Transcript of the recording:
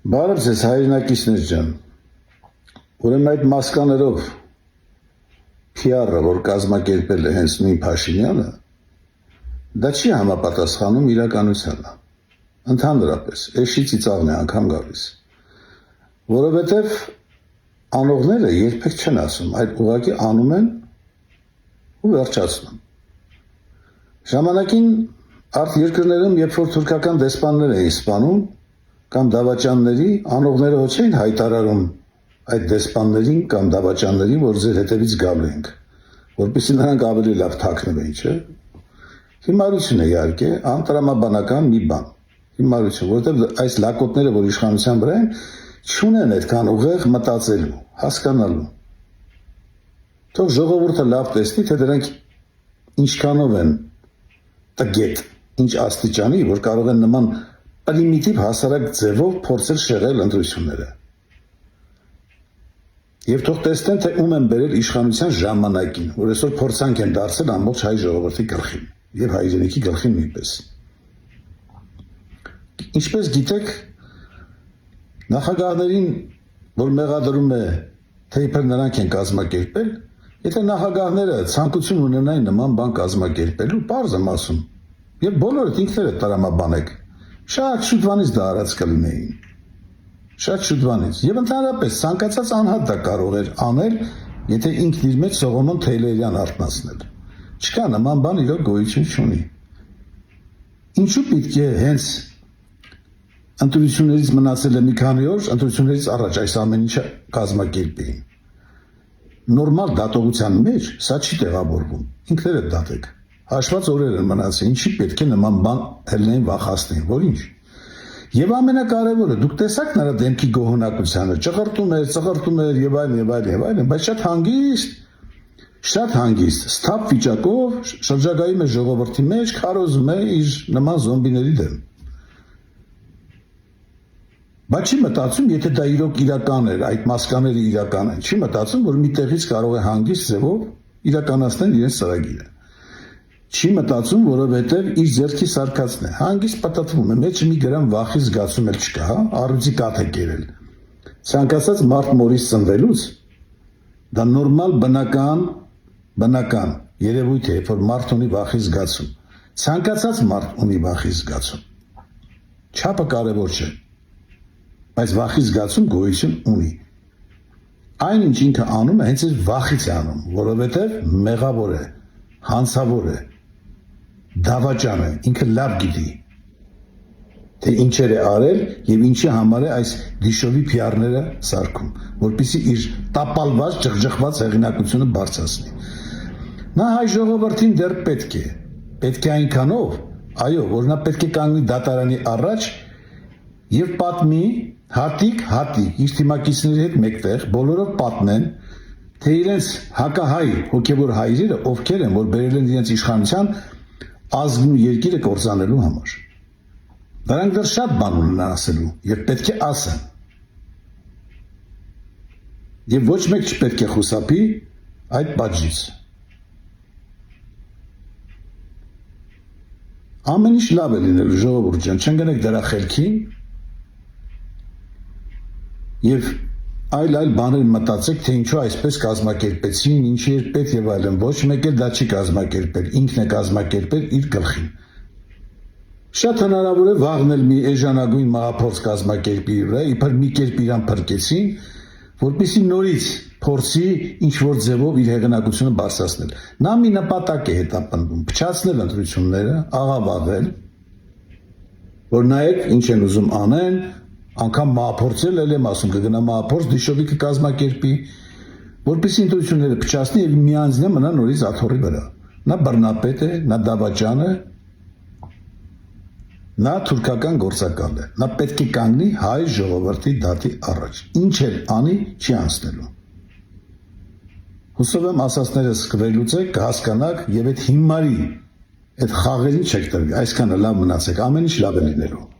Բարև ձեզ հայրենակիցներ ջան, ուրեմն այդ մասկաներով PR-ը, որ կազմակերպել է հենց նույն Փաշինյանը, դա չի համապատասխանում իրականությանը, ընդհանրապես, էշի ծիծաղն է անգամ գալիս, որովհետև անողները երբեք չեն ասում, այդ ուղղակի անում են ու վերջացնում։ Ժամանակին արտերկրներում, երբ որ թուրքական դեսպաններ էին սպանում, կամ դավաճանների, անողները ոչ էին հայտարարում այդ դեսպաններին կամ դավաճաններին, որ ձեր հետևից գալու ենք, որպեսզի նրանք ավելի լավ թաքնվեին, չէ՞։ Հիմարություն է իհարկե, անտրամաբանական մի բան։ Հիմարություն, որովհետև այս լակոտները, որ իշխանության վրա են, չունեն այդքան ուղեղ մտածելու, հասկանալու։ Թող ժողովուրդը լավ տեսնի, թե դրանք ինչքանով են տգետ, ինչ աստիճանի, որ կարող են նման պրիմիտիվ հասարակ ձևով փորձել շեղել ընտրությունները։ Եվ թող տեսնեն, թե ում են բերել իշխանության ժամանակին, որ այսօր փորձանք են դարձել ամբողջ հայ ժողովրդի գլխին եւ հայրենիքի գլխին նույնպես։ Ինչպես գիտեք, նախագահներին, որ մեղադրում է, թե իբր նրանք են կազմակերպել, եթե նախագահները ցանկություն ունենային նման բան կազմակերպելու, պարզ եմ ասում, եւ բոլորդ ինքներդ տրամաբանեք, շատ շուտվանից դա արած կլինեին, շատ շուտվանից, եւ ընդհանրապես ցանկացած անհատ դա կարող էր անել, եթե ինքն իր մեջ Սողոմոն Թեյլերյան արթնացնել, չկա նման բան իրոք գոյություն չունի, ինչու պետք է հենց ընտրություններից մնացել է մի քանի օր, ընտրություններից առաջ այս ամեն ինչը կազմակերպեին, նորմալ դատողության մեջ սա չի տեղավորվում, ինքներդ դատեք, հաշված օրեր են մնացել, ինչի պետք է նման բան հելնեին վախացնեին, որ ինչ։ Եվ ամենակարևորը, դուք տեսաք նրա դեմքի գոհունակությանը, ծղրտում էր եւ այլն, բայց շատ հանգիստ, սթափ վիճակով շրջագայում է ժողովրդի մեջ, քարոզում է իր նման զոմբիների դեմ։ Բայց չի մտածում, եթե դա իրոք իրական էր, այդ մասկաները իրական են, չի մտածում, որ մի տեղից կարող է հանգիստ ձևով իրականացնել իրենց ծրագիրը։ Չի մտածում, որովհետև իր ձեռքի սարկածն է, հանգիստ պատտվում է, մեջը մի գրամ վախի զգացում էլ չկա, հա, առյուծի կաթ է կերել։ Ցանկացած մարդ մորից ծնվելուց դա նորմալ բնական երևույթ է, որ մարդ ունի վախի զգացում։ Ցանկացած մարդ ունի վախի զգացում։ Չափը կարևոր չէ, բայց վախի զգացում գոյություն ունի։ Այն ինչ ինքը անում է, հենց այս վախից է անում, որովհետև մեղավոր է, հանցավոր է, դավաճան է, ինքը լավ գիտի, թե ինչեր է արել եւ ինչի համար է այս դիշովի PR-ները սարքում, որպեսզի իր տապալված, ջղջղված հեղինակությունը բարձրացնի։ Նա հայ ժողովրդին դեռ պետք է այնքանով, այո, որ նա պետք է կանգնի դատարանի առաջ եւ պատմի հատիկ, իր թիմակիցների հետ մեկտեղ բոլորով պատմեն, թե իրենց հակահայ հոգևոր հայրերը ովքեր են, որ բերել են իրենց իշխանության ազգն ու երկիրը կործանելու համար։ Նրանք դեռ շատ բան ունեն ասելու եւ պետք է ասեն։ Եվ ոչ մեկ չպետք է խուսափի այդ պատժից։ Ամեն ինչ լավ է լինելու, ժողովուրդ ջան, չընկնեք դրա խելքին եւ այլ բաներ մտածեք, թե ինչու այսպես կազմակերպեցին, ինչի էր պետք եւ այլն, ոչ մեկ էլ դա չի կազմակերպել, ինքն է կազմակերպել իր գլխին։ Շատ հնարավոր է վաղնել մի էժանագույն մահափորձ կազմակերպի վրա, իբր մի կերպ իրան փրկեցին, որպեսզի նորից փորձի ինչ-որ ձևով իր հեղինակությունը բարձրացնել։ Նա մի նպատակ է հետապնդում, փչացնել ընտրությունները, աղավաղել, որ նայեք ինչ են ուզում անեն, անգամ մահափորձել եմ ասում, կգնա մահափորձ դիշովի կկազմակերպի, որպեսզի ընտրությունները փչացնի եւ միանձնե մնա նորից աթոռի վրա։ Նա բռնապետ է, նա դավաճան է, նա թուրքական գործակալ է, նա պետք է կանգնի հայ ժողովրդի դատի առաջ, ինչ էլ անի չի անցնելու։ Հուսով եմ ասածներս կվերլուծեք, կհասկանաք եւ այդ հիմարի, այդ խաղերին չեք տրվի, այսքանը լավ մնացեք, ամեն ինչ լավ է լինելու։